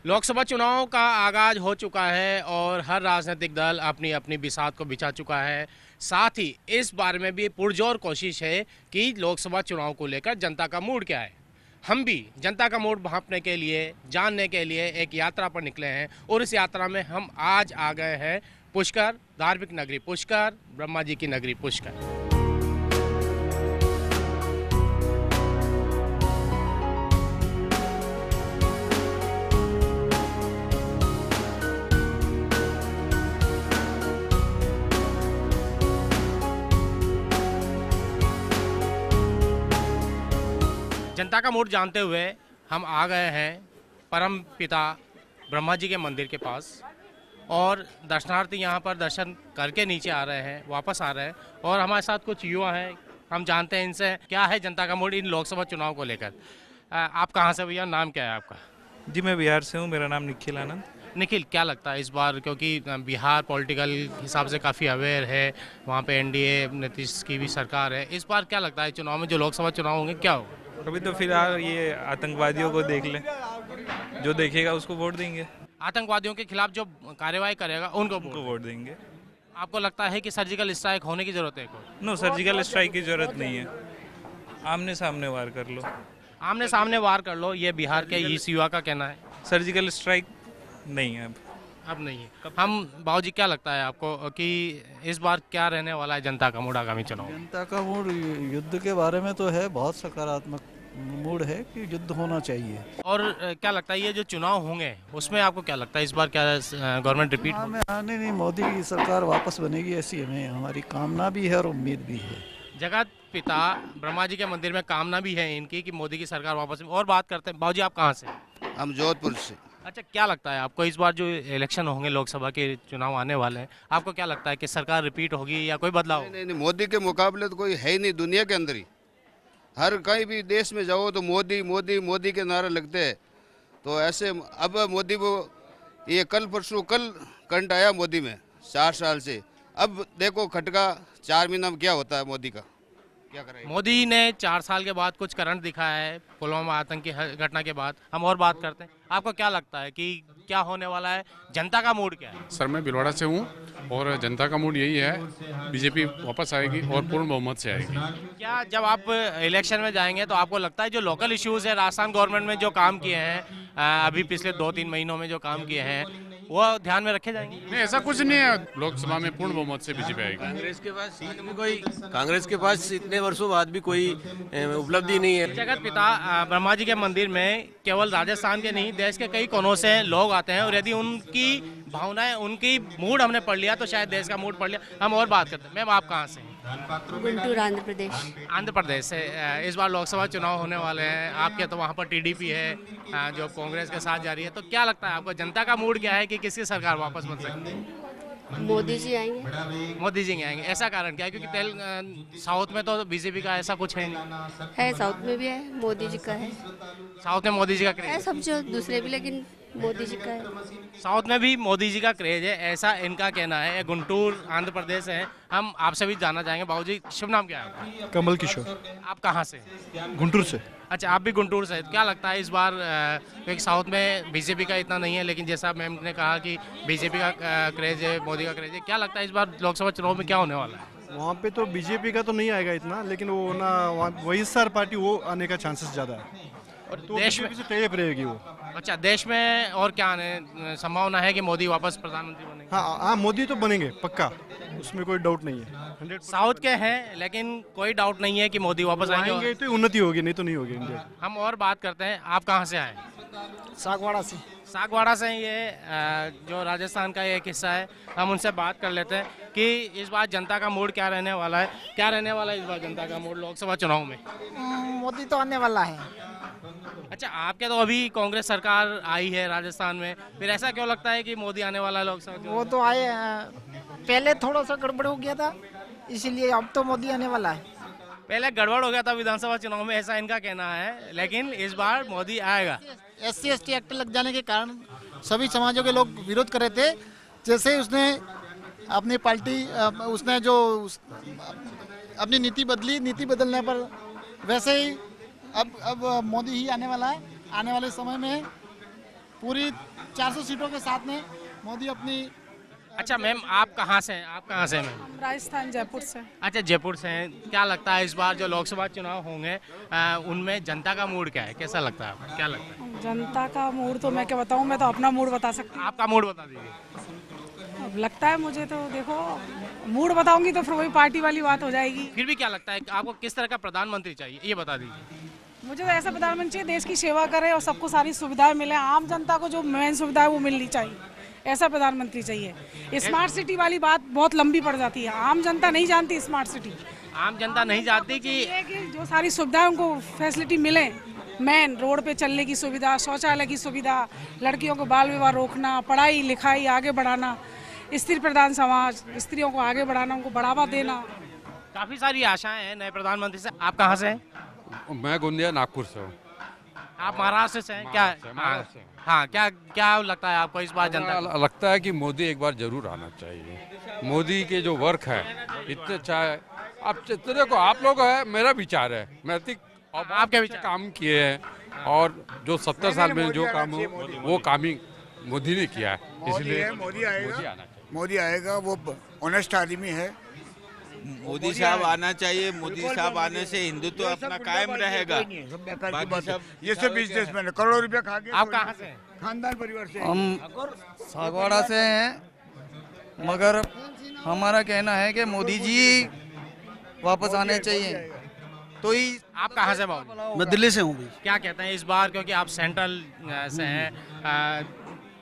लोकसभा चुनाव का आगाज हो चुका है और हर राजनीतिक दल अपनी अपनी बिसात को बिछा चुका है। साथ ही इस बारे में भी पुरजोर कोशिश है कि लोकसभा चुनाव को लेकर जनता का मूड क्या है। हम भी जनता का मूड भांपने के लिए, जानने के लिए एक यात्रा पर निकले हैं और इस यात्रा में हम आज आ गए हैं पुष्कर, धार्मिक नगरी पुष्कर, ब्रह्मा जी की नगरी पुष्कर। जनता का मूड जानते हुए हम आ गए हैं परम पिता ब्रह्मा जी के मंदिर के पास और दर्शनार्थी यहाँ पर दर्शन करके नीचे आ रहे हैं, वापस आ रहे हैं और हमारे साथ कुछ युवा हैं। हम जानते हैं इनसे क्या है जनता का मूड इन लोकसभा चुनाव को लेकर। आप कहाँ से भैया, नाम क्या है आपका? जी मैं बिहार से हूँ, मेरा नाम निखिल आनंद। निखिल, क्या लगता है इस बार, क्योंकि बिहार पॉलिटिकल हिसाब से काफ़ी अवेयर है, वहाँ पे एनडीए नीतीश की भी सरकार है, इस बार क्या लगता है चुनाव में जो लोकसभा चुनाव होंगे क्या होगा? अभी तो फिलहाल ये आतंकवादियों को देख लें, जो देखेगा उसको वोट देंगे। आतंकवादियों के खिलाफ जो कार्रवाई करेगा उनको वोट देंगे। आपको लगता है कि सर्जिकल स्ट्राइक होने की जरूरत है? नो, सर्जिकल स्ट्राइक की जरूरत नहीं है, आमने सामने वार कर लो। आमने सामने वार कर लो, ये बिहार के इस युवा का कहना है। सर्जिकल स्ट्राइक नहीं है अब नहीं है। हम बाबूजी, क्या लगता है आपको कि इस बार क्या रहने वाला है जनता का मूड आगामी चुनाव? जनता का मूड युद्ध के बारे में तो है, बहुत सकारात्मक मूड है कि युद्ध होना चाहिए। और क्या लगता है ये जो चुनाव होंगे उसमें आपको क्या लगता है इस बार क्या गवर्नमेंट रिपीट में आने नहीं, मोदी की सरकार वापस बनेगी ऐसी हमें हमारी कामना भी है और उम्मीद भी है। जगत पिता ब्रह्मा जी के मंदिर में कामना भी है इनकी कि मोदी की सरकार वापस। और बात करते हैं, बाबूजी आप कहाँ से? हम जोधपुर से। अच्छा, क्या लगता है आपको इस बार जो इलेक्शन होंगे, लोकसभा के चुनाव आने वाले हैं, आपको क्या लगता है कि सरकार रिपीट होगी या कोई बदलाव? नहीं, मोदी के मुकाबले तो कोई है ही नहीं दुनिया के अंदर ही। हर कहीं भी देश में जाओ तो मोदी मोदी मोदी के नारे लगते हैं। तो ऐसे अब मोदी वो ये कल करंट आया मोदी में 4 साल से, अब देखो खटका 4 महीना में क्या होता है मोदी का, क्या करें। मोदी ने 4 साल के बाद कुछ करंट दिखाया है पुलवामा आतंकी घटना के बाद। हम और बात करते हैं, आपको क्या लगता है कि क्या होने वाला है, जनता का मूड क्या है? सर मैं भिलवाड़ा से हूँ और जनता का मूड यही है, बीजेपी वापस आएगी और पूर्ण बहुमत से आएगी। क्या जब आप इलेक्शन में जाएंगे तो आपको लगता है जो लोकल इश्यूज है, राजस्थान गवर्नमेंट में जो काम किए हैं अभी पिछले 2-3 महीनों में जो काम किए हैं, वो ध्यान में रखे जाएंगे? नहीं, ऐसा कुछ नहीं है, लोकसभा में पूर्ण बहुमत से बीजेपी आएगी। कांग्रेस के पास इतने वर्षों बाद भी कोई उपलब्धि नहीं है। जगत पिता ब्रह्मा जी के मंदिर में केवल राजस्थान के नहीं, देश के कई कोनों से लोग आते हैं और यदि उनकी भावनाएं, उनकी मूड हमने पढ़ लिया तो शायद देश का मूड पढ़ लिया। हम और बात करते हैं। मैम आप कहाँ से? गुंटूर, आंध्र प्रदेश। आंध्र प्रदेश से। इस बार लोकसभा चुनाव होने वाले हैं, आपके तो वहाँ पर टीडीपी है जो कांग्रेस के साथ जा रही है, तो क्या लगता है आपको जनता का मूड क्या है कि किसकी सरकार वापस बन सकती है? मोदी जी आएंगे। मोदी जी आएंगे, ऐसा कारण क्या है? क्योंकि साउथ में तो बीजेपी का ऐसा कुछ है नहीं। है, साउथ में भी है, मोदी जी का है। साउथ में मोदी जी का क्रेज है, सब जो दूसरे भी, लेकिन मोदी जी का है। साउथ में भी मोदी जी का क्रेज है, ऐसा इनका कहना है। गुंटूर आंध्र प्रदेश है। हम आपसे भी जानना चाहेंगे, बाबूजी शुभ नाम क्या है आपका? कमल किशोर। आप कहाँ से? गुंटूर से। अच्छा, आप भी गुंटूर से। क्या लगता है इस बार, क्योंकि साउथ में बीजेपी का इतना नहीं है, लेकिन जैसा मैम ने कहा कि बीजेपी का क्रेज है, मोदी का क्रेज है, क्या लगता है इस बार लोकसभा चुनाव में क्या होने वाला है? वहाँ पे तो बीजेपी का तो नहीं आएगा इतना, लेकिन वो ना वही सर पार्टी वो आने का चांसेस ज़्यादा है और तो देश में से तेज रहेगी वो। अच्छा, देश में और क्या आने संभावना है कि मोदी वापस प्रधानमंत्री बनेंगे? हाँ, मोदी तो बनेंगे पक्का, उसमें कोई डाउट नहीं है। 100% साउथ के हैं, लेकिन कोई डाउट नहीं है कि मोदी वापस आएंगे तो उन्नति होगी, नहीं तो नहीं होगी इंडिया। हम और बात करते हैं। आप कहाँ से आए? सागवाड़ा से। सागवाड़ा से। ये जो राजस्थान का एक हिस्सा है, हम उनसे बात कर लेते हैं कि इस बार जनता का मूड क्या रहने वाला है। क्या रहने वाला है इस बार जनता का मूड लोकसभा चुनाव में? मोदी तो आने वाला है। अच्छा, आपके तो अभी कांग्रेस सरकार आई है राजस्थान में, फिर ऐसा क्यों लगता है कि मोदी आने वाला है लोकसभा चुनाव? वो तो आए, पहले थोड़ा सा गड़बड़ हो गया था, इसीलिए अब तो मोदी आने वाला है। पहले गड़बड़ हो गया था विधानसभा चुनाव में, ऐसा इनका कहना है, लेकिन इस बार मोदी आएगा। SC/ST एक्ट लग जाने के कारण सभी समाजों के लोग विरोध कर रहे थे। जैसे उसने अपनी पार्टी, उसने जो अपनी नीति बदली, नीति बदलने पर वैसे ही अब मोदी ही आने वाला है। आने वाले समय में पूरी 400 सीटों के साथ में मोदी अपनी। अच्छा मैम, आप कहाँ से हैं? आप कहाँ से हैं मैम? राजस्थान जयपुर से। अच्छा, जयपुर से हैं। क्या लगता है इस बार जो लोकसभा चुनाव होंगे उनमें जनता का मूड क्या है? कैसा लगता है आपको? क्या लगता है? जनता का मूड तो मैं क्या बताऊं, मैं तो अपना मूड बता सकती हूँ। आपका मूड बता दीजिए। अब लगता है मुझे तो, देखो मूड बताऊंगी तो फिर वही पार्टी वाली बात हो जाएगी। फिर भी क्या लगता है आपको किस तरह का प्रधानमंत्री चाहिए, ये बता दीजिए। मुझे तो ऐसा प्रधानमंत्री चाहिए देश की सेवा करे और सबको सारी सुविधाएं मिले, आम जनता को जो मेन सुविधा है वो मिलनी चाहिए, ऐसा प्रधानमंत्री चाहिए। स्मार्ट सिटी वाली बात बहुत लंबी पड़ जाती है, आम जनता नहीं जानती स्मार्ट सिटी। आम जनता नहीं जानती कि जो सारी सुविधाएं उनको फैसिलिटी मिले, मेन रोड पे चलने की सुविधा, शौचालय की सुविधा, लड़कियों को बाल विवाह रोकना, पढ़ाई लिखाई आगे बढ़ाना, स्त्री प्रधान समाज, स्त्रियों को आगे बढ़ाना, उनको बढ़ावा देना। काफी सारी आशाएं हैं नए प्रधानमंत्री से। आप कहाँ से हैं? मैं गोंदिया नागपुर से हूँ। आप महाराष्ट्र से हैं क्या? हाँ, क्या लगता है आपको इस बार जनता? लगता है कि मोदी एक बार जरूर आना चाहिए। मोदी के जो वर्क है इतने चाहे आप देखो, आप लोग है, मेरा विचार है, नैतिक आपके विचार काम किए हैं और जो 70 साल में जो काम हो वो काम ही मोदी ने किया है, इसलिए मोदी आएगा। मोदी आएगा, वो ऑनेस्ट आदमी है। मोदी साहब आना चाहिए। मोदी साहब आने से हिंदुत्व अपना कायम रहेगा। बाकी सब ये सब बिजनेसमैन है, करोड़ों रुपया खा के। आप कहाँ से हैं? खानदान परिवार से। हम सागवाड़ा से हैं, मगर हमारा कहना है कि मोदी जी वापस आने चाहिए तो ही। आप कहाँ से बाबू? मैं दिल्ली से हूँ भी। क्या कहते हैं इस बार, क्योंकि आप सेंट्रल से हैं,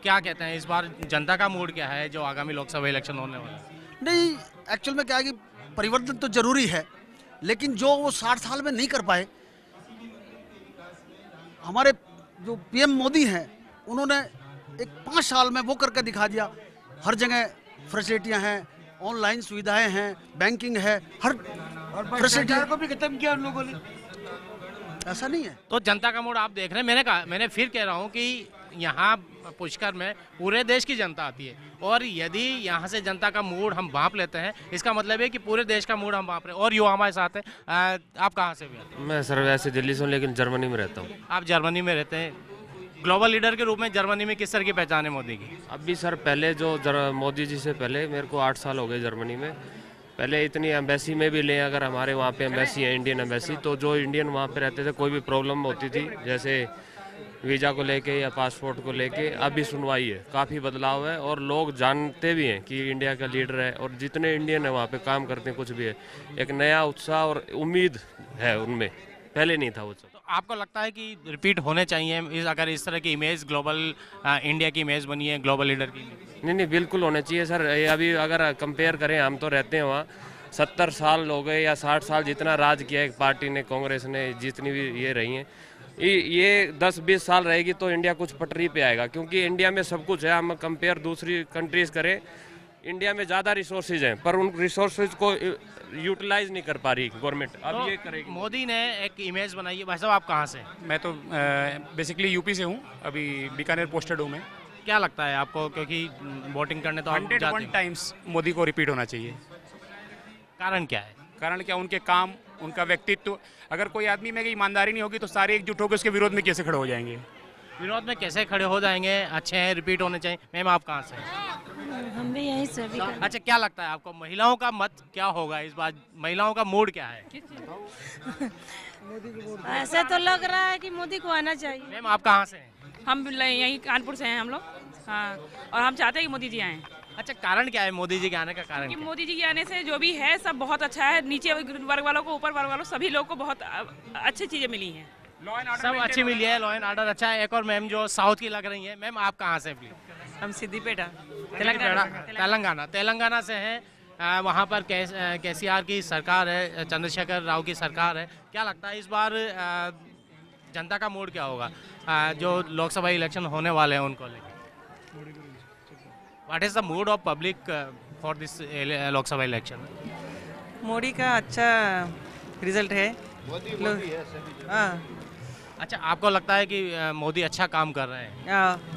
क्या कहते हैं इस बार जनता का मूड क्या है जो आगामी लोकसभा इलेक्शन होने वाला है? नहीं, एक्चुअल में क्या है कि परिवर्तन तो जरूरी है, लेकिन जो वो 60 साल में नहीं कर पाए, हमारे जो पीएम मोदी हैं उन्होंने एक 5 साल में वो करके दिखा दिया। हर जगह फैसिलिटियां हैं, ऑनलाइन सुविधाएं हैं, बैंकिंग है, हर फैसिलिटी को भी खत्म किया उन लोगों ने। ऐसा नहीं है। तो जनता का मूड आप देख रहे हैं। मैंने फिर कह रहा हूँ कि यहाँ पुष्कर में पूरे देश की जनता आती है, और यदि यहाँ से जनता का मूड हम भांप लेते हैं, इसका मतलब है कि पूरे देश का मूड हम भांप रहे हैं। और युवा हमारे साथ है। आप कहाँ से भी? मैं सर वैसे दिल्ली से हूँ, लेकिन जर्मनी में रहता हूँ। आप जर्मनी में रहते हैं। ग्लोबल लीडर के रूप में जर्मनी में किस तरह की पहचान है मोदी की? अभी सर पहले जो मोदी जी से पहले मेरे को 8 साल हो गए जर्मनी में। पहले इतनी एम्बेसी में भी लें, अगर हमारे वहाँ पे एम्बेसी है, इंडियन एम्बेसी, तो जो इंडियन वहाँ पे रहते थे कोई भी प्रॉब्लम होती थी, जैसे वीज़ा को लेके या पासपोर्ट को लेके, अभी सुनवाई है, काफ़ी बदलाव है और लोग जानते भी हैं कि इंडिया का लीडर है, और जितने इंडियन है वहाँ पे काम करते हैं, कुछ भी है, एक नया उत्साह और उम्मीद है उनमें, पहले नहीं था वो सब। तो आपको लगता है कि रिपीट होने चाहिए अगर इस तरह की इमेज ग्लोबल इंडिया की इमेज बनी है, ग्लोबल लीडर की? नहीं, बिल्कुल होने चाहिए सर। ये अभी अगर कंपेयर करें, हम तो रहते हैं वहाँ, 70 साल हो गए या 60 साल जितना राज किया है पार्टी ने, कांग्रेस ने, जितनी भी ये रही हैं, ये 10-20 साल रहेगी तो इंडिया कुछ पटरी पे आएगा, क्योंकि इंडिया में सब कुछ है। हम कंपेयर दूसरी कंट्रीज करें, इंडिया में ज़्यादा रिसोर्सेज हैं, पर उन रिसोर्सेज को यूटिलाइज नहीं कर पा रही गवर्नमेंट। अब तो ये करेगी। मोदी ने एक इमेज बनाई है। भाई साहब, आप कहाँ से? मैं तो बेसिकली यूपी से हूँ, अभी बीकानेर पोस्टेड हूँ मैं। क्या लगता है आपको, क्योंकि वोटिंग करने तो आप जाते हैं? 101 टाइम्स मोदी को रिपीट होना चाहिए। कारण क्या है? कारण क्या? उनके काम, उनका व्यक्तित्व। अगर कोई आदमी में ईमानदारी नहीं होगी तो सारे एकजुट होकर उसके विरोध में कैसे खड़े हो जाएंगे? विरोध में कैसे खड़े हो जाएंगे? अच्छे हैं, रिपीट होने चाहिए। मैम, आप कहाँ से? हम भी यहीं से। अच्छा, क्या लगता है आपको महिलाओं का मत क्या होगा इस बार? महिलाओं का मूड क्या है? ऐसे तो लग रहा है कि मोदी को आना चाहिए। मैम, आप कहाँ से हैं? हम यहीं कानपुर से हैं हम लोग। हाँ, और हम चाहते हैं कि मोदी जी आएँ। अच्छा, कारण क्या है मोदी जी के आने का? कारण कि क्या? मोदी जी के आने से जो भी है सब बहुत अच्छा है, नीचे वर्ग वालों को, ऊपर वर्ग वालों, सभी लोग को बहुत अच्छी चीज़ें मिली हैं। सब अच्छी मिली है, लॉ एंड ऑर्डर अच्छा है। एक और मैम जो साउथ की लग रही है। मैम, आप कहाँ से? हम सिद्दीपेटा, तेलंगाना से हैं। वहाँ पर केसीआर की सरकार है, चंद्रशेखर राव की सरकार है। क्या लगता है इस बार जनता का मूड क्या होगा जो लोकसभा इलेक्शन होने वाले हैं उनको लेकर? What is the mood off public for this Lok Sabha election? Modi का अच्छा रिजल्ट है। हाँ। अच्छा, आपको लगता है कि मोदी अच्छा काम कर रहे हैं?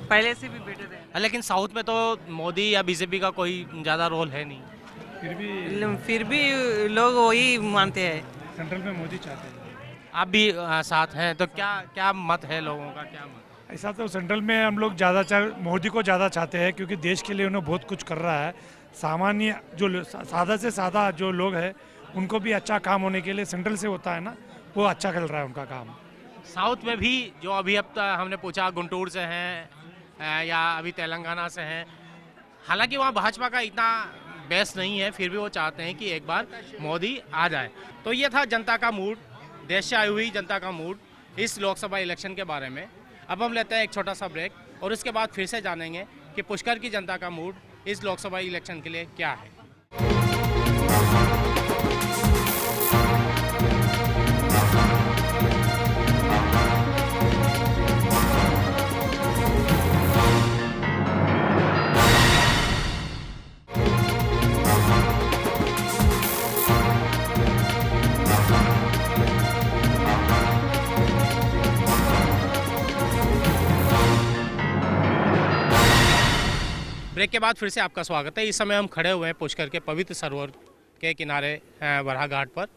पहले से भी बेटर है। लेकिन साउथ में तो मोदी या बीजेपी का कोई ज़्यादा रोल है नहीं। फिर भी लोग वही मानते हैं। सेंट्रल में मोदी चाहते हैं। आप भी साथ हैं, तो क्या मत है लोगों का? क्या मत? ऐसा तो सेंट्रल में हम लोग ज़्यादा मोदी को ज़्यादा चाहते हैं, क्योंकि देश के लिए उन्हें बहुत कुछ कर रहा है। सामान्य जो सादा से सादा जो लोग हैं उनको भी अच्छा काम होने के लिए सेंट्रल से होता है ना, वो अच्छा चल रहा है उनका काम। साउथ में भी जो अभी अब तक हमने पूछा गुंटूर से हैं या अभी तेलंगाना से हैं, हालांकि वहाँ भाजपा का इतना बेस नहीं है, फिर भी वो चाहते हैं कि एक बार मोदी आ जाए। तो ये था जनता का मूड, देश से आई हुई जनता का मूड इस लोकसभा इलेक्शन के बारे में। अब हम लेते हैं एक छोटा सा ब्रेक और उसके बाद फिर से जानेंगे कि पुष्कर की जनता का मूड इस लोकसभा इलेक्शन के लिए क्या है। ब्रेक के बाद फिर से आपका स्वागत है। इस समय हम खड़े हुए हैं पुष्कर के पवित्र सरोवर के किनारे वराह घाट पर।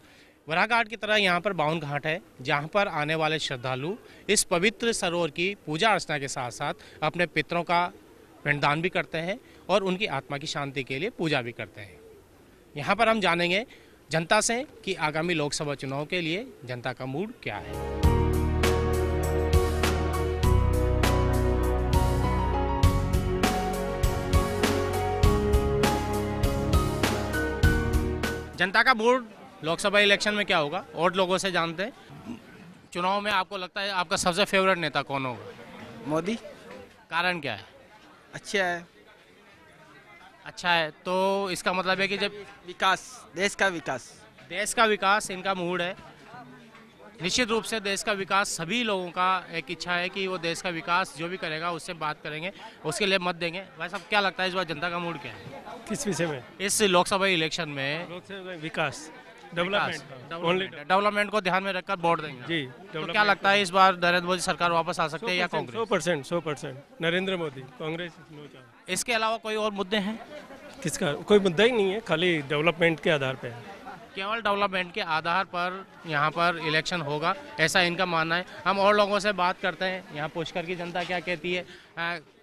वराह घाट की तरह यहाँ पर 52 घाट है, जहाँ पर आने वाले श्रद्धालु इस पवित्र सरोवर की पूजा अर्चना के साथ साथ अपने पितरों का पिंडदान भी करते हैं और उनकी आत्मा की शांति के लिए पूजा भी करते हैं। यहाँ पर हम जानेंगे जनता से कि आगामी लोकसभा चुनाव के लिए जनता का मूड क्या है। जनता का मूड लोकसभा इलेक्शन में क्या होगा और लोगों से जानते हैं। चुनाव में आपको लगता है आपका सबसे फेवरेट नेता कौन होगा? मोदी। कारण क्या है? अच्छा है। अच्छा है तो इसका मतलब है कि जब विकास, देश का विकास इनका मूड है। निश्चित रूप से देश का विकास सभी लोगों का एक इच्छा है कि वो देश का विकास जो भी करेगा उससे बात करेंगे, उसके लिए मत देंगे। वैसा क्या लगता है इस बार जनता का मूड क्या है? किस विषय में? इस लोकसभा इलेक्शन में विकास, डेवलपमेंट को ध्यान में रखकर वोट देंगे जी। तो क्या लगता है इस बार नरेंद्र मोदी सरकार वापस आ सकती है या कांग्रेस? 100% नरेंद्र मोदी। कांग्रेस इसके अलावा कोई और मुद्दे हैं? किसका कोई मुद्दा ही नहीं है, खाली डेवलपमेंट के आधार पे है। केवल डेवलपमेंट के आधार पर यहाँ पर इलेक्शन होगा, ऐसा इनका मानना है। हम और लोगों से बात करते हैं, यहाँ पुष्कर की जनता क्या कहती है।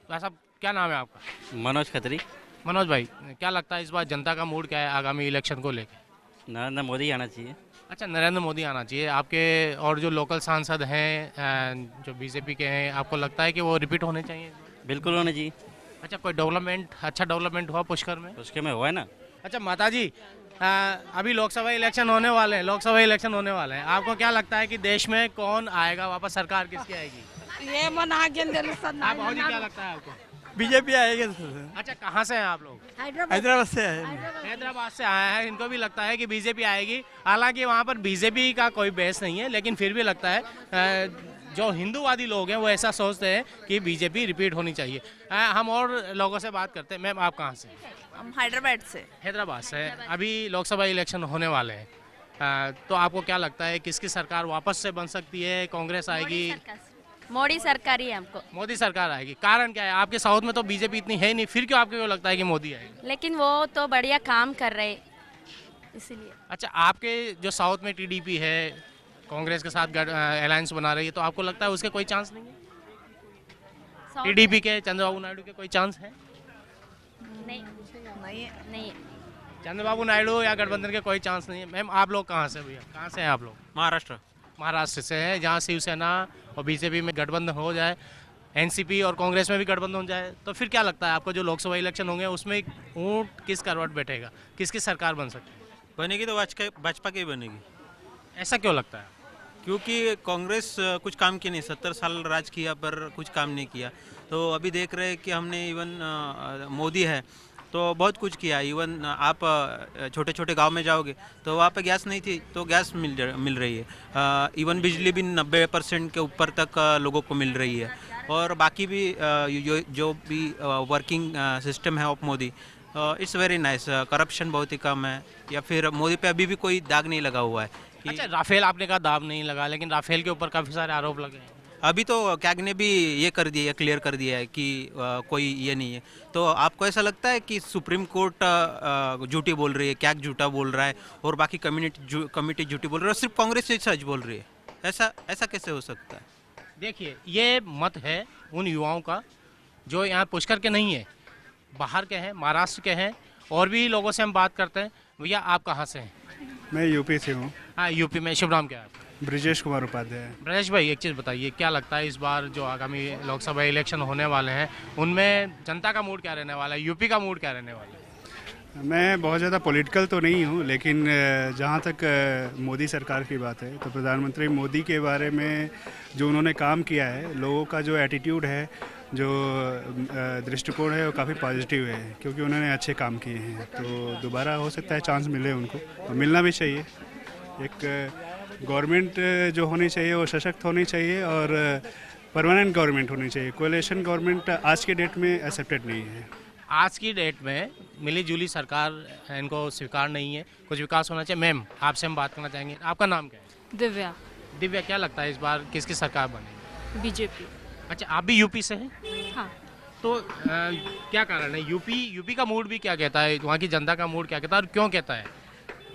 वैसा क्या नाम है आपका? मनोज खत्री। मनोज भाई, क्या लगता है इस बार जनता का मूड क्या है आगामी इलेक्शन को लेकर? नरेंद्र मोदी आना चाहिए। अच्छा, नरेंद्र मोदी आना चाहिए। आपके और जो लोकल सांसद हैं जो बीजेपी के हैं, आपको लगता है कि वो रिपीट होने चाहिए? बिल्कुल होने चाहिए। अच्छा, कोई डेवलपमेंट, अच्छा डेवलपमेंट हुआ पुष्कर में? पुष्कर में हुआ है ना। अच्छा माता जी, अभी लोकसभा इलेक्शन होने वाले हैं, आपको क्या लगता है कि देश में कौन आएगा वापस, सरकार किसकी आएगी? ये मन आगे क्या लगता है आपको? बीजेपी आएगी। अच्छा, कहाँ से हैं आप लोग? हैदराबाद से है। हैदराबाद से आया है। इनको भी लगता है कि बीजेपी आएगी। हालांकि वहाँ पर बीजेपी का कोई बेस नहीं है, लेकिन फिर भी लगता है जो हिंदूवादी लोग हैं वो ऐसा सोचते हैं कि बीजेपी रिपीट होनी चाहिए। हम और लोगों से बात करते हैं। मैम, आप कहाँ से? हम हैदराबाद से। अभी लोकसभा इलेक्शन होने वाले हैं, तो आपको क्या लगता है किसकी सरकार वापस से बन सकती है? कांग्रेस आएगी? मोदी सरकार ही है हमको। मोदी सरकार आएगी। कारण क्या है? आपके साउथ में तो बीजेपी इतनी है नहीं, फिर क्यों आपको लगता है कि मोदी आएगी? लेकिन वो तो बढ़िया काम कर रहे इसीलिए। अच्छा, आपके जो साउथ में टीडीपी है, कांग्रेस के साथ अलायंस बना रही है, तो आपको लगता है उसके कोई चांस नहीं है? टीडीपी के, चंद्रबाबू नायडू के कोई चांस है? नहीं। चंद्रबाबू नायडू या गठबंधन के कोई चांस नहीं है। मैम, आप लोग कहाँ से भैया? कहाँ से हैं आप लोग? महाराष्ट्र से है, जहाँ शिवसेना और बीजेपी में गठबंधन हो जाए, एनसीपी और कांग्रेस में भी गठबंधन हो जाए, तो फिर क्या लगता है आपको जो लोकसभा इलेक्शन होंगे उसमें ऊँट किस करवट बैठेगा, किसकी सरकार बन सकती है? बनेगी तो भाजपा की बनेगी। ऐसा क्यों लगता है? क्योंकि कांग्रेस कुछ काम किया नहीं, 70 साल राज किया पर कुछ काम नहीं किया। तो अभी देख रहे हैं कि हमने इवन मोदी है तो बहुत कुछ किया। इवन आप छोटे छोटे गांव में जाओगे तो वहाँ पे गैस नहीं थी, तो गैस मिल रही है। इवन बिजली भी 90% के ऊपर तक लोगों को मिल रही है। और बाकी भी जो भी वर्किंग सिस्टम है of Modi, it's very nice. Corruption बहुत ही कम है, या फिर मोदी पे अभी भी कोई दाग नहीं लगा हुआ है। अच्छा, राफेल आपने कहा दाग नहीं लगा, लेकिन राफेल के ऊपर काफ़ी सारे आरोप लगे हैं। अभी तो कैग ने भी ये कर दिया है, क्लियर कर दिया है कि कोई ये नहीं है। तो आपको ऐसा लगता है कि सुप्रीम कोर्ट झूठी बोल रही है, कैग झूठा बोल रहा है और बाकी कमेटी झूठी बोल रही है और सिर्फ कांग्रेस ही सच बोल रही है? ऐसा कैसे हो सकता है? देखिए, ये मत है उन युवाओं का जो यहाँ पुष्कर के नहीं है, बाहर के हैं, महाराष्ट्र के हैं, और भी लोगों से हम बात करते हैं। भैया आप कहाँ से हैं? मैं यूपी से हूँ। हाँ, यूपी में। शुभ नाम क्या है आपका? ब्रिजेश कुमार उपाध्याय। ब्रजेश भाई, एक चीज़ बताइए, क्या लगता है इस बार जो आगामी लोकसभा इलेक्शन होने वाले हैं उनमें जनता का मूड क्या रहने वाला है, यूपी का मूड क्या रहने वाला है? मैं बहुत ज़्यादा पॉलिटिकल तो नहीं हूँ, लेकिन जहाँ तक मोदी सरकार की बात है तो प्रधानमंत्री मोदी के बारे में जो उन्होंने काम किया है, लोगों का जो एटीट्यूड है, जो दृष्टिकोण है, वो काफ़ी पॉजिटिव है, क्योंकि उन्होंने अच्छे काम किए हैं। तो दोबारा हो सकता है चांस मिले उनको, और मिलना भी चाहिए। एक गवर्नमेंट जो होनी चाहिए वो सशक्त होनी चाहिए और परमानेंट गवर्नमेंट होनी चाहिए। कोएलिशन गवर्नमेंट आज के डेट में एक्सेप्टेड नहीं है। आज की डेट में मिली जुली सरकार इनको स्वीकार नहीं है, कुछ विकास होना चाहिए। मैम, आपसे हम बात करना चाहेंगे, आपका नाम क्या है? दिव्या। दिव्या, क्या लगता है इस बार किसकी सरकार बनेगी? बीजेपी। अच्छा, आप भी यूपी से हैं? हाँ। तो क्या कारण है? यूपी का मूड भी क्या कहता है, वहाँ की जनता का मूड क्या कहता है, और क्यों कहता है?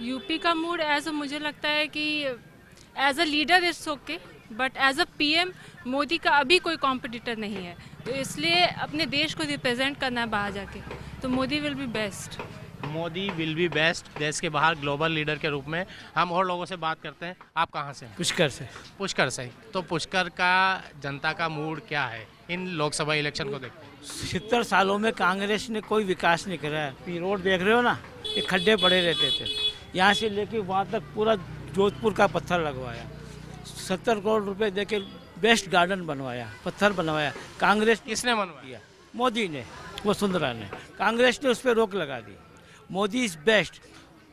यूपी का मूड मुझे लगता है कि as a leader it's okay, but as a PM Modi का अभी कोई कॉम्पिटिटर नहीं है, तो इसलिए अपने देश को रिप्रेजेंट करना है बाहर जाके, तो Modi will be best. Modi will be best, देश के बाहर ग्लोबल लीडर के रूप में। हम और लोगों से बात करते हैं। आप कहाँ से? पुष्कर से। पुष्कर से। तो पुष्कर का जनता का मूड क्या है इन लोकसभा इलेक्शन को देखते हैं? 70 सालों में कांग्रेस ने कोई विकास नहीं करा है। रोड देख रहे हो ना, ये खड्डे पड़े रहते थे, यहाँ से लेके वहाँ तक पूरा जोधपुर का पत्थर लगवाया, 70 करोड़ रुपए देके बेस्ट गार्डन बनवाया, पत्थर बनवाया। कांग्रेस किसने बनवाया? मोदी ने, वसुंधरा ने। कांग्रेस ने उस पर रोक लगा दी। Modi is best.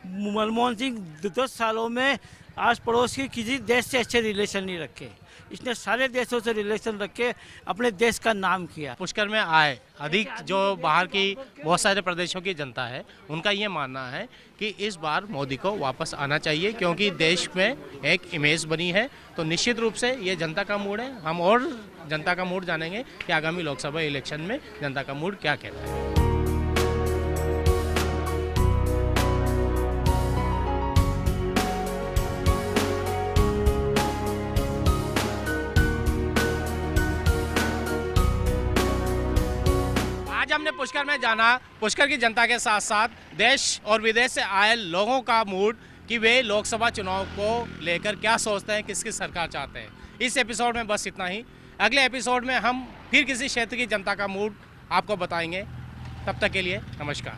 मनमोहन सिंह 10 सालों में आस पड़ोस के किसी देश से अच्छे रिलेशन नहीं रखे, इसने सारे देशों से रिलेशन रख के अपने देश का नाम किया। पुष्कर में आए अधिक जो बाहर की बहुत सारे प्रदेशों की जनता है, उनका ये मानना है कि इस बार मोदी को वापस आना चाहिए, क्योंकि देश में एक इमेज बनी है। तो निश्चित रूप से ये जनता का मूड है। हम और जनता का मूड जानेंगे कि आगामी लोकसभा इलेक्शन में जनता का मूड क्या कहता है। आज हमने पुष्कर में जाना पुष्कर की जनता के साथ साथ देश और विदेश से आए लोगों का मूड, कि वे लोकसभा चुनाव को लेकर क्या सोचते हैं, किसकी सरकार चाहते हैं। इस एपिसोड में बस इतना ही। अगले एपिसोड में हम फिर किसी क्षेत्र की जनता का मूड आपको बताएंगे। तब तक के लिए नमस्कार।